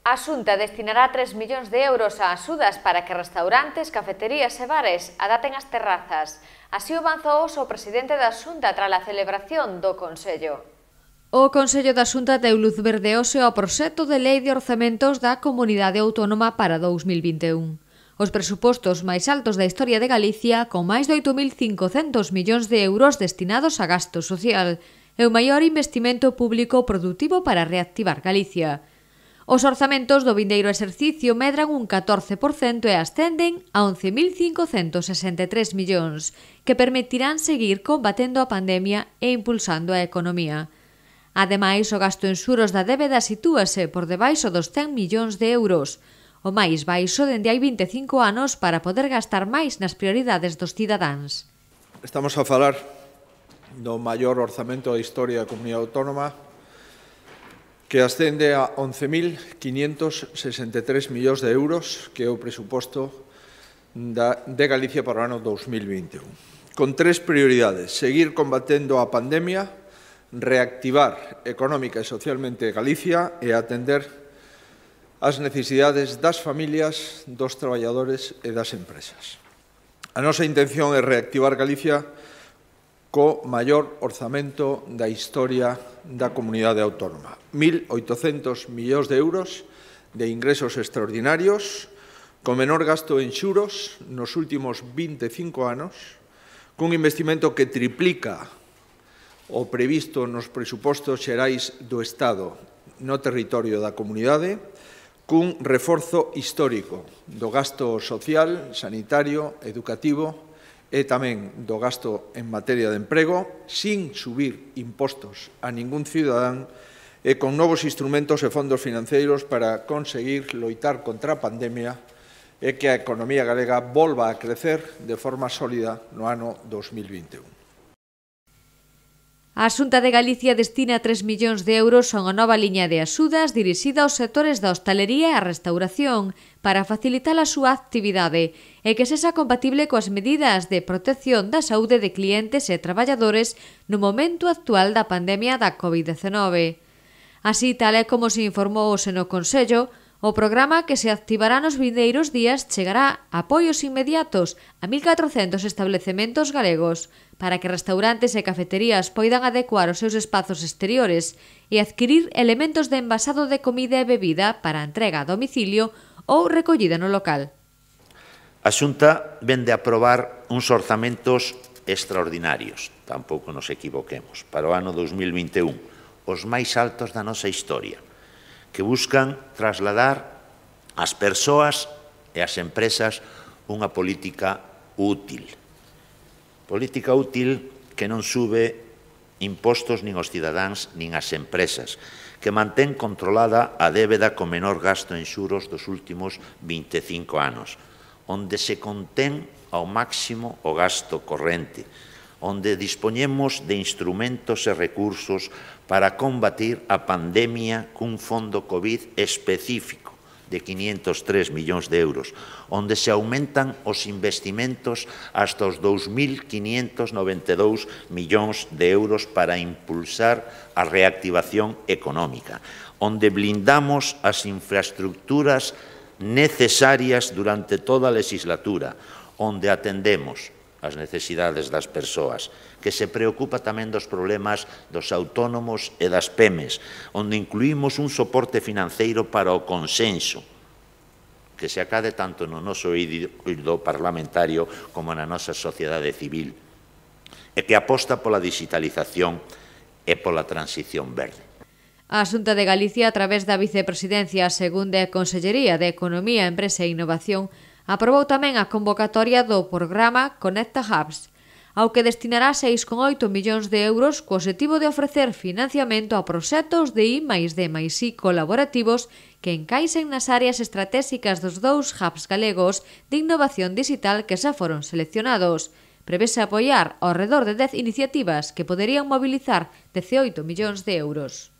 A Xunta destinará 3 millóns de euros a axudas para que restaurantes, cafeterías e bares adapten as terrazas. Así o avanzou o presidente da Xunta tras a celebración do Consello. O Consello da Xunta deu luz verde hoxe ao proxecto de lei de orzamentos da Comunidade Autónoma para 2021. Os presupostos máis altos da historia de Galicia, con máis de 8.500 millóns de euros destinados a gasto social, e o maior investimento público productivo para reactivar Galicia. Os orzamentos do vindeiro exercicio medran un 14% e ascenden a 11.563 millóns, que permitirán seguir combatendo a pandemia e impulsando a economía. Ademais, o gasto en xuros da débeda sitúase por debaixo dos 100 millóns de euros, o máis baixo dende hai 25 anos para poder gastar máis nas prioridades dos cidadáns. Estamos a falar do maior orzamento da historia da Comunidade Autónoma, que ascende a 11.563 millóns de euros, que é o presuposto de Galicia para o ano 2021. Con tres prioridades: seguir combatendo a pandemia, reactivar económica e socialmente Galicia e atender as necesidades das familias, dos traballadores e das empresas. A nosa intención é reactivar Galicia co maior orzamento da historia da Comunidade Autónoma. 1.800 millóns de euros de ingresos extraordinarios, con menor gasto en xuros nos últimos 25 anos, cun investimento que triplica o previsto nos presupostos xerais do Estado no territorio da comunidade, cun reforzo histórico do gasto social, sanitario, educativo e tamén do gasto en materia de emprego, sin subir impostos a ningún cidadán e con novos instrumentos e fondos financeiros para conseguir loitar contra a pandemia e que a economía galega volva a crecer de forma sólida no ano 2021. A Xunta de Galicia destina 3 millóns de euros a unha nova liña de axudas dirixida aos sectores da hostalería e a restauración para facilitar a súa actividade e que sexa compatible coas medidas de protección da saúde de clientes e traballadores no momento actual da pandemia da COVID-19. Así, tal e como se informou hoxe no Consello, o programa que se activará nos vindeiros días chegará apoios inmediatos a 1.400 establecementos galegos para que restaurantes e cafeterías poidan adecuar os seus espazos exteriores e adquirir elementos de envasado de comida e bebida para entrega a domicilio ou recollida no local. A Xunta vende a aprobar uns orzamentos extraordinarios, tampouco nos equivoquemos, para o ano 2021, os máis altos da nosa historia, que buscan trasladar ás persoas e ás empresas unha política útil. Política útil que non sube impostos nin aos cidadáns nin ás empresas, que mantén controlada a débeda con menor gasto en xuros dos últimos 25 anos, onde se contén ao máximo o gasto corrente, onde dispoñemos de instrumentos e recursos para combatir a pandemia cun fondo COVID específico de 503 millóns de euros, onde se aumentan os investimentos hasta os 2.592 millóns de euros para impulsar a reactivación económica, onde blindamos as infraestructuras necesarias durante toda a legislatura, onde atendemos as necesidades das persoas, que se preocupa tamén dos problemas dos autónomos e das PEMES, onde incluímos un soporte financeiro para o consenso, que se acade tanto no noso eido parlamentario como na nosa sociedade civil, e que aposta pola digitalización e pola transición verde. A Xunta de Galicia, a través da Vicepresidencia Segunda e Consellería de Economía, Empresa e Innovación, aprobou tamén a convocatoria do programa Conecta Hubs, ao que destinará 6,8 millóns de euros co obxectivo de ofrecer financiamento a proxectos de I+D+I colaborativos que encaixen nas áreas estratégicas dos 2 hubs galegos de innovación digital que xa foron seleccionados. Prevese apoiar ao redor de 10 iniciativas que poderían mobilizar 18 millóns de euros.